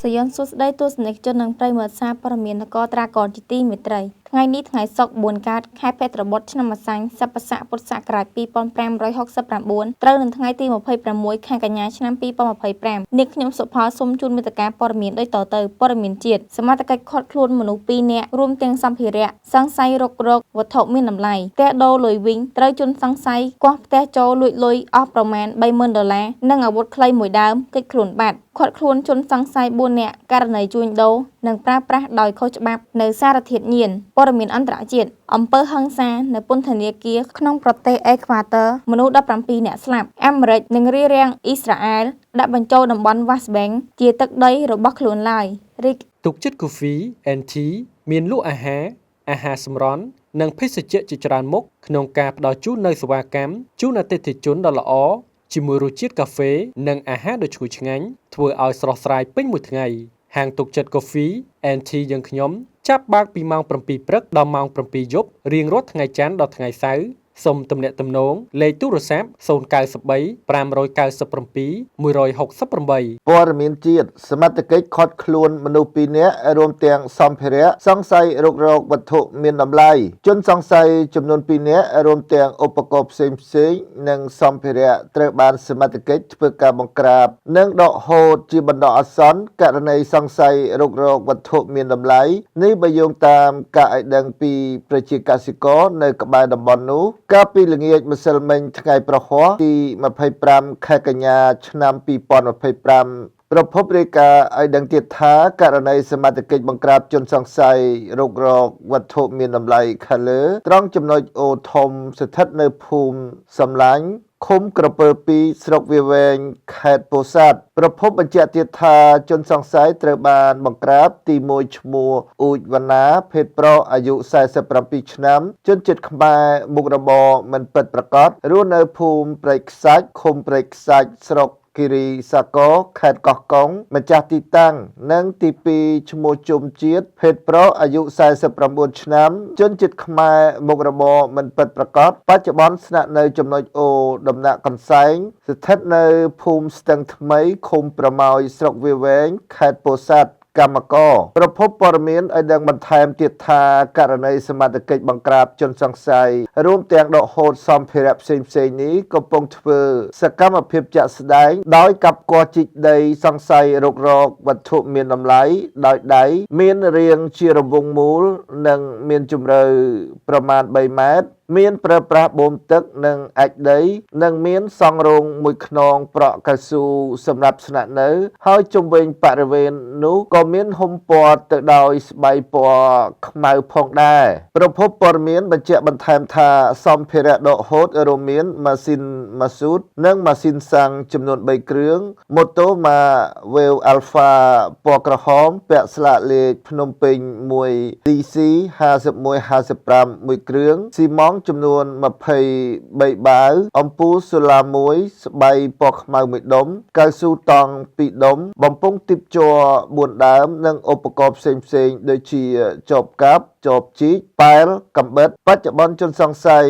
សយន្តសួស្តីទស្សនិកជននិងប្រិយមិត្តសារព័ត៌មាននគរត្រាកោជាទីមេត្រីថ្ងៃនេះថ្ងៃសុក្រ4កើតខែភទ្របទឆ្នាំម្សាញ់សព្វស័កពុទ្ធសករាជ2569ត្រូវនឹងថ្ងៃទី26ខែកញ្ញាឆ្នាំ2025នាងខ្ញុំសុផលសូមជូនមេត្តាព័ត៌មានដូចតទៅព័ត៌មានជាតិសមត្ថកិច្ចឃាត់ខ្លួនមនុស្ស2នាក់រួមទាំងសម្ភារៈសង្ស័យរករកវត្ថុមានតម្លៃផ្ទះដូរលុយវិញត្រូវជនសង្ស័យគាស់ផ្ទះចូលលួចលុយអស់ប្រមាណ$30,000និងអាវុធខ្លីមួយដើមគេចខ្លួនបាត់ឃាត់ខ្លួនជនសង្ស័យ4នាក់ករណីជួញដូរនិងប្រើប្រាស់ដោយខុសច្បាប់នៅសារធាតុញៀនព័ត៌មានអន្តរជាតិអំពើហិង្សានៅពន្ធនាគារក្នុងប្រទេសអេក្វាទ័រមនុស្ស17នាក់ស្លាប់អាមេរិកនិងរារាំងអ៊ីស្រាអែលដាក់បញ្ចូលតំបន់ West Bank ជាទឹកដីរបស់ខ្លួនឡើយរីកទុកចិត្ត Coffee and Tea មានលក់អាហារសម្រន់និងភេសជ្ជៈជាច្រើនមុខក្នុងការផ្ដល់ជូននូវសេវាកម្មជូនអតិថិជនដ៏ល្អជាមួយរសជាតិកាហ្វេនិងអាហារដ៏ឈ្ងុយឆ្ងាញ់ធ្វើឲ្យស្រស់ស្រាយពេញមួយថ្ងៃហាងទុកចិត្ត Coffee and Tea យើងខ្ញុំចាប់បើកពីម៉ោង 7 ព្រឹកដល់ម៉ោង 7 យប់រៀងរាល់ថ្ងៃច័ន្ទដល់ថ្ងៃសៅរ៍សូមទំនាក់ទំនងលេខទូរស័ព្ទ093 597 168ព័ត៌មានជាតិសមត្ថកិច្ចឃាត់ខ្លួនមនុស្ស2នាក់រួមទាំងសម្ភារៈសង្ស័យរករកវត្ថុមានតម្លៃជនសង្ស័យចំនួន2នាក់រួមទាំងឧបករណ៍ផ្សេងៗនិងសម្ភារៈត្រូវបានសមត្ថកិច្ចធ្វើការបង្ក្រាបនិងដកហូតជាបណ្ដោះអាសន្នករណីសង្ស័យរករកវត្ថុមានតម្លៃនេះបើយោងតាមការឲ្យដឹងពីប្រជាកសិករនៅក្បែរតំបន់នោះកាលពីល្ងាចម្សិលមិញថ្ងៃប្រហ័សទី25ខែកញ្ញាឆ្នាំ2025ប្រភពរាយការណ៍ឲ្យដឹងទៀតថាករណីសមត្ថកិច្ចបង្ក្រាបជនសង្ស័យរករកវត្ថុមានតម្លៃខាងលើត្រង់ចំណុចអូធំស្ថិតនៅភូមិសំឡាញ់ឃុំក្រពើ2ស្រុកវាវែងខេត្តពោធិ៍សាត់ប្រភពបញ្ជាក់ទៀតថាជនសង្ស័យត្រូវបានបង្ក្រាបទី1ឈ្មោះអ៊ូចវណ្ណាភេទប្រុសអាយុ47ឆ្នាំជនជាតិខ្មែរមុខរបរមិនពិតប្រាកដរស់នៅភូមិព្រែកខ្សាច់ឃុំព្រែកខ្សាច់ស្រុកគិរីសាគរខេត្តកោះកុងម្ចាស់ទីតាំងនិងទី2ឈ្មោះជុំជាតិភេទប្រុសអាយុ49ឆ្នាំជនជាតិខ្មែរមុខរបរមិនពិតប្រាកដបច្ចុប្បន្នស្នាក់នៅចំណុចអូដំណាក់កន្សែងស្ថិតនៅភូមិស្ទឹងថ្មីឃុំប្រម៉ោយស្រុកវាវែងខេត្តពោធិ៍សាត់កម្មករប្រភពព័ត៌មានឲ្យដឹងបន្ថែមទៀតថាករណីសមត្ថកិច្ចបង្ក្រាបជនសង្ស័យរួមទាំងដកហូតសម្ភារៈផ្សេងៗនេះកំពុងធ្វើសកម្មភាពជាក់ស្ដែងដោយកាប់គាស់ជីកដីសង្ស័យរករកវត្ថុមានតម្លៃដោយដៃមានរាងជារង្វង់មូលនិងមានជម្រៅប្រមាណ3ម៉ែត្រមានប្រើប្រាស់បូមទឹកនិងអាចដីនិងមានសង់រោងមួយខ្នងប្រក់កៅស៊ូសម្រាប់ស្នាក់នៅហើយជុំវិញបរិវេណនោះក៏មានហុំព័ទ្ធទៅដោយស្បៃពណ៌ខ្មៅផងដែរប្រភពព័ត៌មានបញ្ជាក់បន្ថែមថាសម្ភារៈដកហូតរួមមានម៉ាស៊ីនម៉ាស៊ូតនិងម៉ាស៊ីនសាំងចំនួន3គ្រឿងម៉ូតូម៉ា Wave Alpha ពណ៌ក្រហមពាក់ស្លាកលេខភ្នំពេញ1 TC 5155មួយគ្រឿងស៊ីម៉ងចំនួន23បាវអំពូលសូឡាមួយស្បៃពណ៌ខ្មៅមួយដុំកៅស៊ូតង់2ដុំបំពង់ទីបជ័រ4ដើមនិងឧបករណ៍ផ្សេងៗដូចជាចបកាប់ចបជីកប៉ែលកំបិតបច្ចុប្បន្នជនសង្ស័យ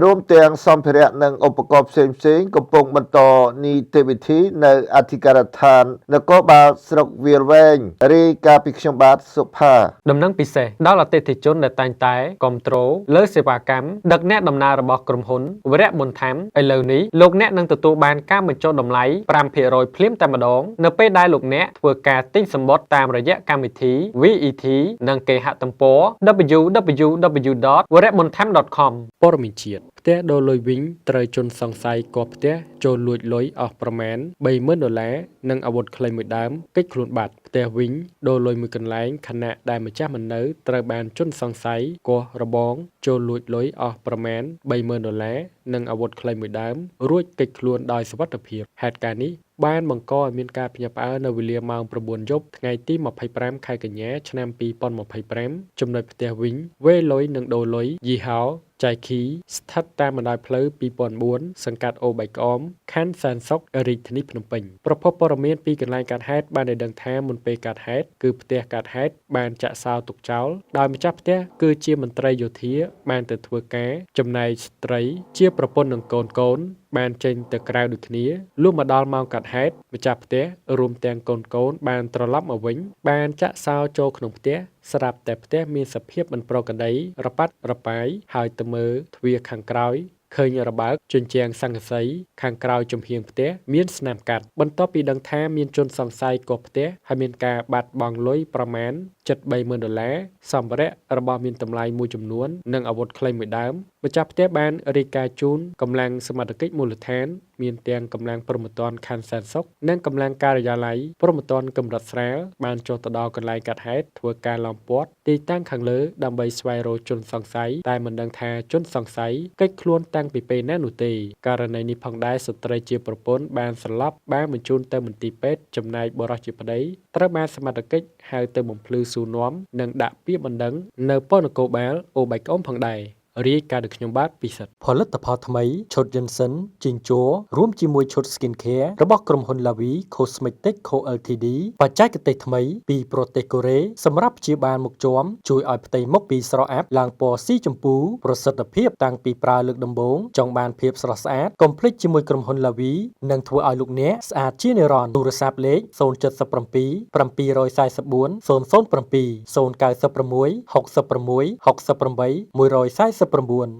រួមទាំងសម្ភារៈនិងឧបករណ៍ផ្សេងៗកំពុងបន្តនីតិវិធីនៅអធិការដ្ឋាននគរបាលស្រុកវាលវែងរាយការណ៍ពីខ្ញុំបាទសុផាដំណឹងពិសេសដល់អតិថិជនដែលតែងតែគាំទ្រលើសេវាកម្មដឹកអ្នកដំណើររបស់ក្រុមហ៊ុនវរៈមុនថាំឥឡូវនេះលោកអ្នកនឹងទទួលបានការបញ្ចុះតម្លៃ 5% ភ្លាមតែម្ដងនៅពេលដែលលោកអ្នកធ្វើការទិញសំបុត្រតាមរយៈកម្មវិធី VET និងគេហទំព័រ www.waramontham.com ព័ត៌មានជាតិផ្ទះដូរលុយវិញត្រូវជនសង្ស័យគាស់ផ្ទះចូលលួចលុយអស់ប្រមាណ$30,000និងអាវុធខ្លីមួយដើមគេចខ្លួនបាត់ផ្ទះវិញដូរលុយមួយកន្លែងខណៈដែលម្ចាស់មិននៅត្រូវបានជនសង្ស័យគាស់របងចូលលួចលុយអស់ប្រមាណ$30,000និងអាវុធខ្លីមួយដើមរួចគេចខ្លួនដោយសុវត្ថិភាពហេតុការណ៍នេះបានបង្កឲ្យមានការភ្ញាក់ផ្អើលនៅវេលាម៉ោង 9 យប់ថ្ងៃទី25ខែកញ្ញាឆ្នាំ2025ចំណុចផ្ទះវិញវេលុយនិងដូរលុយយីហោចៃខីស្ថិតតាមបណ្ដោយផ្លូវ2004សង្កាត់អូបៃក្អមខណ្ឌសែនសុខរាជធានីភ្នំពេញប្រភពព័ត៌មានពីកន្លែងកើតហេតុបានឲ្យដឹងថាមុនពេលកើតហេតុគឺផ្ទះកើតហេតុបានចាក់សោទុកចោលដោយម្ចាស់ផ្ទះគឺជាមន្ត្រីយោធាបានទៅធ្វើការចំណែកស្ត្រីជា ប្រពន្ធនឹងកូនបានចេញទៅក្រៅដូចគ្នាលុះមកដល់ម៉ោងកាត់ហេតុម្ចាស់ផ្ទះរួមទាំងកូនបានត្រឡប់មកវិញបានចាក់សោចូលក្នុងផ្ទះស្រាប់តែផ្ទះមានសភាពមិនប្រក្រតីរប៉ាត់រប៉ាយហើយទៅមើលទ្វារខាងក្រោយឃើញរបើកជញ្ជាំងសង្កសីខាងក្រោយចំហៀងផ្ទះមានស្នាមកាត់បន្ទាប់ពីដឹងថាមានជនសង្ស័យគាស់ផ្ទះហើយមានការបាត់បង់លុយប្រមាណ$70000សម្ភារៈរបស់មានតម្លៃមួយចំនួននិងអាវុធខ្លីមួយដើមម្ចាស់ផ្ទះបានរាយការណ៍ជូនកម្លាំងសមត្ថកិច្ចមូលដ្ឋានមានទាំងកម្លាំងព្រហ្មទណ្ឌខណ្ឌសែនសុខនិងកម្លាំងការិយាល័យព្រហ្មទណ្ឌកម្រិតស្រាលបានចុះទៅដល់កន្លែងកាត់ហេតុធ្វើការឡោមព័ទ្ធទីតាំងខាងលើដើម្បីស្វែងរកជនសង្ស័យតែមិនដឹងថាជនសង្ស័យគេចខ្លួនតាំងពីពេលណានោះទេករណីនេះផងដែរស្ត្រីជាប្រពន្ធបានស្លាប់បានបញ្ជូនទៅមន្ទីរពេទ្យចំណែកបុរសជាប្តីត្រូវបានសមត្ថកិច្ចហៅទៅបំភ្លឺសួរនាំនិងដាក់ពាក្យបណ្ដឹងនៅប៉ុស្តិ៍នគរបាលអូបែកក្អមផងដែររាយការណ៍ដោយខ្ញុំបាទពិសិដ្ឋផលិតផលថ្មីឈុត Jensen ជីងជ័ររួមជាមួយឈុត Skin Care របស់ក្រុមហ៊ុន Lavi Cosmetic Co Ltd បច្ចេកទេសថ្មីពីប្រទេសកូរ៉េសម្រាប់ព្យាបាលមុខជាំជួយឲ្យផ្ទៃមុខពីស្រអាប់ឡើងពណ៌ស៊ីជម្ពូប្រសិទ្ធភាពតាំងពីប្រើលើកដំបូងចង់បានភាពស្រស់ស្អាតកុំភ្លេចជាមួយក្រុមហ៊ុន Lavi នឹងធ្វើឲ្យលោកអ្នកស្អាតជានិរន្តរ៍ទូរស័ព្ទលេខ077 744 007 096 66 68 149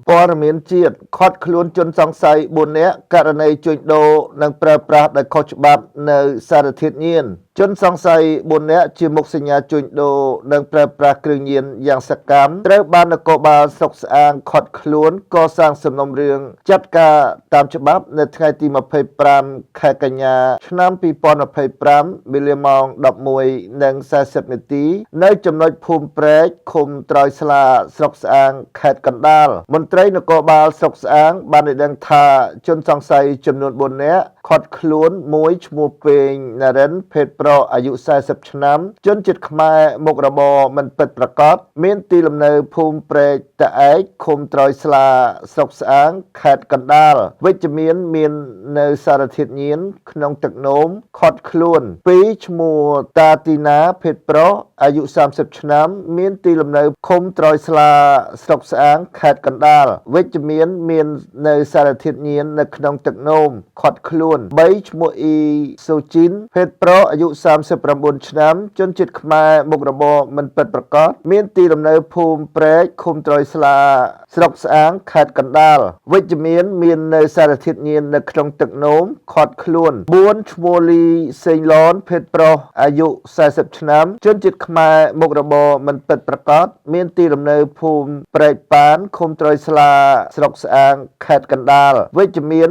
ព័ត៌មានជាតិខាត់ខ្លួនជនសង្ស័យ4នាក់ករណីជួញដូរនិងប្រើប្រាស់ដោយខុសច្បាប់នៅសារធាតុញៀនជនសង្ស័យ4នាក់ជាមុខសញ្ញាជួញដូរនិងប្រើប្រាស់គ្រឿងញៀនយ៉ាងសកម្មត្រូវបាននគរបាលស្រុកស្អាងខាត់ខ្លួនកសាងសំណុំរឿងចាត់ការតាមច្បាប់នៅថ្ងៃទី25ខែកញ្ញាឆ្នាំ2025វេលាម៉ោង 11:40 នាទីនៅចំណុចភូមិព្រែកឃុំត្រោយស្លាស្រុកស្អាងខេត្តកណ្ដាលមន្ត្រីនគរបាលស្រុកស្អាងបានឲ្យដឹងថាជនសង្ស័យចំនួន4នាក់ខាត់ខ្លួនមួយឈ្មោះពេងណារិនភេទប្រុសអាយុ40ឆ្នាំជនជាតិខ្មែរមុខរបរមិនពិតប្រាកដមានទីលំនៅភូមិព្រែកតាឯកឃុំត្រោយស្លាស្រុកស្អាងខេត្តកណ្ដាលវិជ្ជមាននៅសារធាតុញៀនក្នុងទឹកនោមខាត់ខ្លួនពីរឈ្មោះតាទីណាភេទប្រុសអាយុ30ឆ្នាំមានទីលំនៅឃុំត្រោយស្លាស្រុកស្អាងខេត្តកណ្ដាលវិជ្ជមាននៅសារធាតុញៀននៅក្នុងទឹកនោមខាត់ខ្លួន3ឈ្មោះអ៊ីសូជីនភេទប្រុសអាយុ39ឆ្នាំជនជាតិខ្មែរមុខរបរមិនពិតប្រាកដមានទីលំនៅភូមិព្រែកឃុំត្រោយស្លាស្រុកស្អាងខេត្តកណ្ដាលវិជ្ជមាននៅសារធាតុញៀននៅក្នុងទឹកនោមខាត់ខ្លួន4ឈ្មោះលីសេងឡនភេទប្រុសអាយុ40ឆ្នាំជនជាតិខ្មែរមុខរបរមិនពិតប្រាកដមានទីលំនៅភូមិព្រែកប៉ានឃុំត្រោយស្លាស្រុកស្អាងខេត្តកណ្ដាលវិជ្ជមាន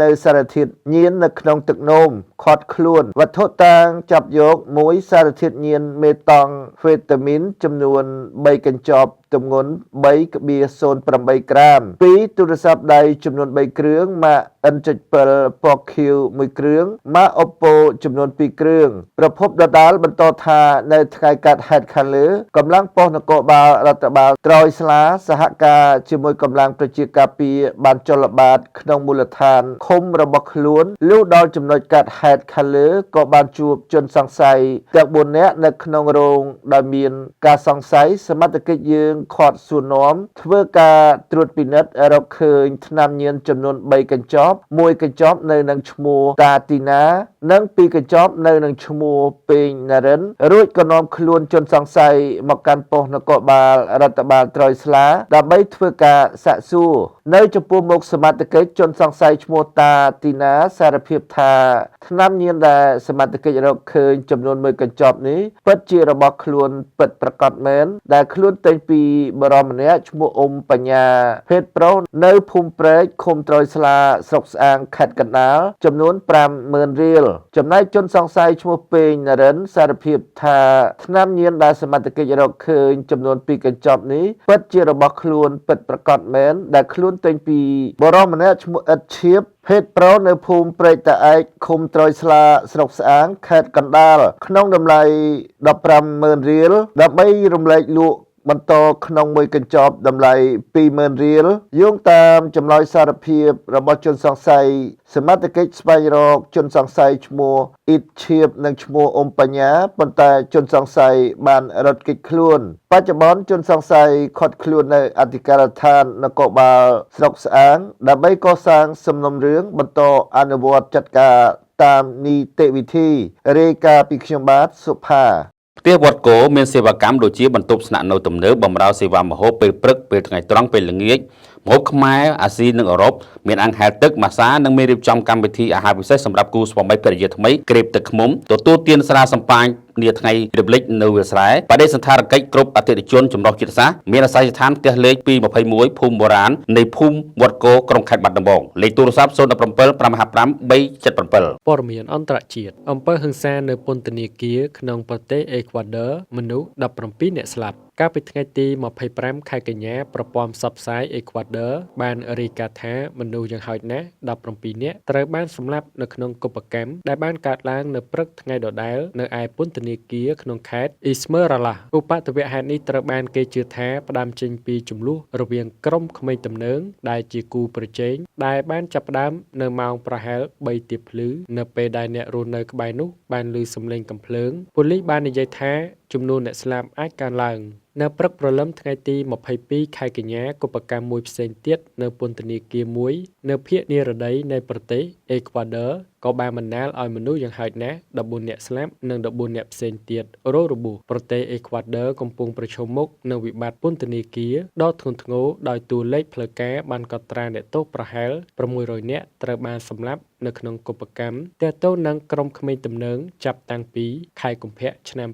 នៅសារធាតុញៀននៅក្នុងទឹកនោមខាត់ខ្លួនវត្ថុតាងចាប់យក1សារធាតុញៀនមេតង់ហ្វេតាមីនចំនួន3កញ្ចប់ទម្ងន់ 3.08 ក្រាម2ទូរស័ព្ទដៃចំនួន3គ្រឿងម៉ាក N7 ពណ៌ខៀវ1គ្រឿងម៉ាក Oppo ចំនួន2គ្រឿងប្រភពដដាលបន្តថានៅថ្ងៃកាត់ហេតុខាងលើកម្លាំងប៉ុស្តិ៍នគរបាលរដ្ឋបាលត្រោយស្លាសហការជាមួយកម្លាំងប្រជាការពារបានចលបាតក្នុងមូលដ្ឋានឃុំរបស់ខ្លួនលុះដល់ចំណុចកាត់ហេតុខាងលើក៏បានជួបជនសង្ស័យទាំង4នាក់នៅក្នុងរោងដោយមានការសង្ស័យសមត្ថកិច្ចយើងខាត់សួរនាំធ្វើការត្រួតពិនិត្យរកឃើញថ្នាំញៀនចំនួន3កញ្ចប់1កញ្ចប់នៅនឹងឈ្មោះតាទីណានិង2កញ្ចប់នៅនឹងឈ្មោះពេងណារិនរួចក៏នាំខ្លួនជនសង្ស័យមកកាន់ប៉ុស្តិ៍នគរបាលរដ្ឋបាលត្រោយស្លាដើម្បីធ្វើការសាកសួរនៅចំពោះមុខសមត្ថកិច្ចជនសង្ស័យឈ្មោះតាទីណាសារភាពថាថ្នាំញៀនដែលសមត្ថកិច្ចរកឃើញចំនួន1កញ្ចប់នេះពិតជារបស់ខ្លួនពិតប្រាកដមែនដែលខ្លួនតែងពីបរិមម្នាក់ឈ្មោះអ៊ុំបញ្ញាភេទប្រុសនៅភូមិព្រែកឃុំត្រោយស្លាស្រុកស្អាងខេត្តកណ្ដាលចំនួន50000រៀលចំណែកជនសង្ស័យឈ្មោះពេងណារិនសារភាពថាថ្នាំញៀនដែលសមត្ថកិច្ចរកឃើញចំនួន2កញ្ចប់នេះពិតជារបស់ខ្លួនពិតប្រាកដមែនដែលខ្លួនតែងពីបរិមម្នាក់ឈ្មោះអ៊ិតឈៀបភេទប្រុសនៅភូមិព្រែកតាឯកឃុំត្រោយស្លាស្រុកស្អាងខេត្តកណ្ដាលក្នុងតម្លៃ150,000រៀលដើម្បីរំលែកលក់ បន្តក្នុងមួយកញ្ចប់តម្លៃ 20,000 រៀលយោងតាមចម្លើយសារភាពរបស់ជនសង្ស័យសមត្ថកិច្ចស្វែងរកជនសង្ស័យឈ្មោះអ៊ីតឈៀបនិងឈ្មោះអ៊ុំបញ្ញាប៉ុន្តែជនសង្ស័យបានរត់គេចខ្លួនបច្ចុប្បន្នជនសង្ស័យឃាត់ខ្លួននៅអធិការដ្ឋាននគរបាលស្រុកស្អាងដើម្បីកសាងសំណុំរឿងបន្តអនុវត្តចាត់ការតាមនីតិវិធីរាយការណ៍ពីខ្ញុំបាទសុផា ផ្ទះវត្តគោមានសេវាកម្មដូចជាបន្ទប់ស្នាក់នៅទំនើបបម្រើសេវាម្ហូបពេលព្រឹកពេលថ្ងៃត្រង់ពេលល្ងាចម្ហូបខ្មែរអាស៊ីនិងអឺរ៉ុបមានអាំងហែលទឹកម៉ាសានិងមានរៀបចំកម្មវិធីអាហារពិសេសសម្រាប់គូស្វាមីភរិយាថ្មីក្រេបទឹកឃ្មុំទទួលទានស្រាសម្បាញ់នាថ្ងៃរំលឹកនៅវាលស្រែបដិសណ្ឋារកិច្ចគ្រប់អតិថិជនចម្រុះជាតិសាសន៍មានអាសយដ្ឋានផ្ទះលេខ221ភូមិបុរាណនៃភូមិវត្តគោក្រុងខេត្តបាត់ដំបងលេខទូរស័ព្ទ017 555 377 ព័ត៌មានអន្តរជាតិអំពើហិង្សានៅពន្ធនាគារក្នុងប្រទេសអេក្វាដ័រមនុស្ស17នាក់ស្លាប់កាលពីថ្ងៃទី25ខែកញ្ញាប្រព័ន្ធផ្សព្វផ្សាយអេក្វាដ័របានរាយការណ៍ថាមនុស្សយ៉ាងហោចណាស់17នាក់ត្រូវបានសម្លាប់នៅក្នុងកុបកម្មដែលបានកើតឡើងនៅព្រឹកថ្ងៃដដែលនៅឯពន្ធនាគារក្នុងខេត្តអ៊ីស្មើរ៉ាឡាឧបទ្ទវហេតុនេះត្រូវបានគេជឿថាផ្ដើមចេញពីចំនួនរវាងក្រុមក្មេងទំនើងដែលជាគូប្រជែងដែលបានចាប់ផ្ដើមនៅម៉ោងប្រហែល3ទៀបភ្លឺនៅពេលដែលអ្នករស់នៅក្បែរនោះបានឮសំឡេងកាំភ្លើងប៉ូលីសបាននិយាយថាចំនួនអ្នកស្លាប់អាចកើនឡើងនៅព្រឹកព្រលឹមថ្ងៃទី22ខែកញ្ញាកុបកម្មមួយផ្សេងទៀតនៅពន្ធនាគារមួយនៅភូមិនិរដីនៃប្រទេសអេក្វាដ័រក៏បានបណ្ដាលឲ្យមនុស្សយ៉ាងហោចណាស់14នាក់ស្លាប់និង14នាក់ផ្សេងទៀតរងរបួសប្រទេសអេក្វាដ័រកំពុងប្រឈមមុខនឹងវិបត្តិពន្ធនាគារដ៏ធ្ងន់ធ្ងរដោយតួលេខផ្លូវការបានកត់ត្រាអ្នកទោសប្រហែល600នាក់ត្រូវបានសម្លាប់នៅក្នុងកុបកម្មទាក់ទងនឹងក្រុមក្មេងទំនើងចាប់តាំងពីខែកុម្ភៈឆ្នាំ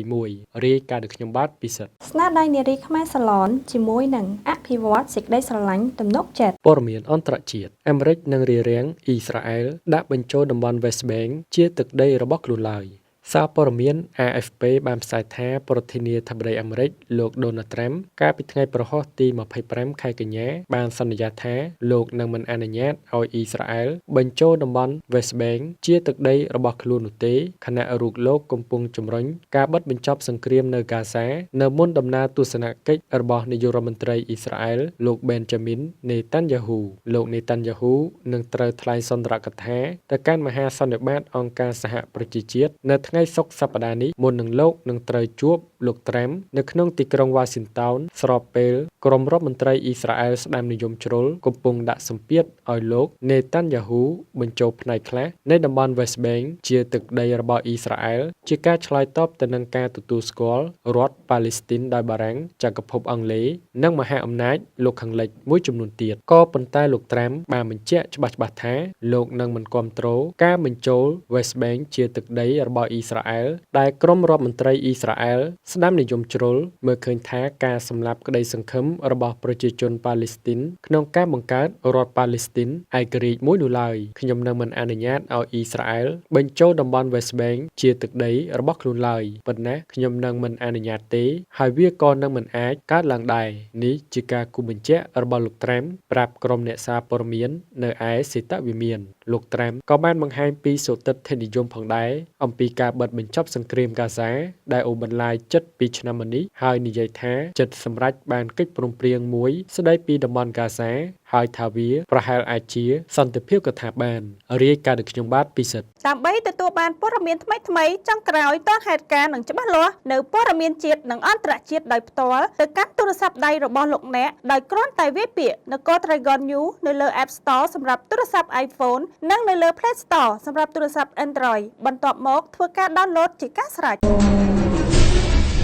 2021រាយការណ៍ដោយខ្ញុំបាទពិសិដ្ឋ ស្នាដៃនារីខ្មែរសាឡនជាមួយនឹងអភិវឌ្ឍសេចក្តីស្រឡាញ់ទំនុកចិត្ត ព័ត៌មានអន្តរជាតិអាមេរិកនិងរារាំងអ៊ីស្រាអែលដាក់បញ្ចូលតំបន់ West Bank ជាទឹកដីរបស់ខ្លួនឡើយសារព័ត៌មាន AFP បានផ្សាយថាប្រធានាធិបតីអាមេរិកលោក Donald Trump កាលពីថ្ងៃប្រហោះទី25ខែកញ្ញាបានសន្យាថាលោកនឹងមិនអនុញ្ញាតឲ្យអ៊ីស្រាអែលបញ្ចូលតំបន់ West Bank ជាទឹកដីរបស់ខ្លួននោះទេខណៈរូបលោកកំពុងជំរុញការបិទបញ្ចប់សង្គ្រាមនៅហ្គាហ្សានៅមុនដំណើរទស្សនកិច្ចរបស់នាយករដ្ឋមន្ត្រីអ៊ីស្រាអែលលោក Benjamin Netanyahu លោក Netanyahu នឹងត្រូវថ្លែងសន្ទរកថាទៅកាន់មហាសន្និបាតអង្គការសហប្រជាជាតិនៅថ្ងៃសុក្រសប្តាហ៍នេះមុននឹងលោកនឹងត្រូវជួបលោកត្រាំនៅក្នុងទីក្រុង Washington ស្របពេលក្រុមរដ្ឋមន្ត្រីអ៊ីស្រាអែលស្ដាមនិយមជ្រុលកំពុងដាក់សម្ពាធឲ្យលោក Netanyahu បញ្ចូលផ្នែកខ្លះនៃតំបន់ West Bank ជាទឹកដីរបស់អ៊ីស្រាអែលជាការឆ្លើយតបទៅនឹងការទទួលស្គាល់រដ្ឋប៉ាឡេស្ទីនដោយបារាំងចក្រភពអង់គ្លេសនិងមហាអំណាចលោកខាងលិចមួយចំនួនទៀតក៏ប៉ុន្តែលោកត្រាំបានបញ្ជាក់ច្បាស់ៗថាលោកនឹងមិនគាំទ្រការបញ្ចូល West Bank ជាទឹកដីរបស់អ៊ីស្រាអែលដែលក្រុមរដ្ឋមន្ត្រីអ៊ីស្រាអែលស្ដាំនិយមជ្រុលមើលឃើញថាការសម្លាប់ក្តីសង្ឃឹមរបស់ប្រជាជនប៉ាឡេស្ទីនក្នុងការបង្កើតរដ្ឋប៉ាឡេស្ទីនឯករាជ្យមួយនោះឡើយខ្ញុំនឹងមិនអនុញ្ញាតឲ្យអ៊ីស្រាអែលបញ្ចូលតំបន់ West Bank ជាទឹកដីរបស់ខ្លួនឡើយប៉ុន្តែខ្ញុំនឹងមិនអនុញ្ញាតទេហើយវាក៏នឹងមិនអាចកើតឡើងដែរនេះជាការគូបញ្ជាក់របស់លោកត្រាំប្រាប់ក្រុមអ្នកសារព័ត៌មាននៅឯសេតវិមានលោកត្រាំក៏បានបង្ហាញពីសុទិដ្ឋិនិយមផងដែរអំពីការបិទបញ្ចប់សង្គ្រាមហ្គាហ្សាដែលអូបន្លាយជិត2ឆ្នាំមកនេះហើយនិយាយថាចិត្តសម្រេចបានកិច្ចព្រមព្រៀងមួយស្ដីពីតំបន់ហ្គាហ្សាហើយថាវាប្រហែលអាចជាសន្តិភាពក៏ថាបានរាយការណ៍ដោយខ្ញុំបាទពិសិដ្ឋ ដើម្បីទទួលបានព័ត៌មានថ្មីៗចុងក្រោយទាន់ហេតុការណ៍និងច្បាស់លាស់នៅព័ត៌មានជាតិនិងអន្តរជាតិដោយផ្ទាល់ទៅកាន់ទូរស័ព្ទដៃរបស់លោកអ្នកដោយគ្រាន់តែវាយពាក្យនគរ Dragon News នៅលើ App Store សម្រាប់ទូរស័ព្ទ iPhone និងនៅលើ Play Store សម្រាប់ទូរស័ព្ទ Android បន្ទាប់មកធ្វើការ download ជាការស្រេច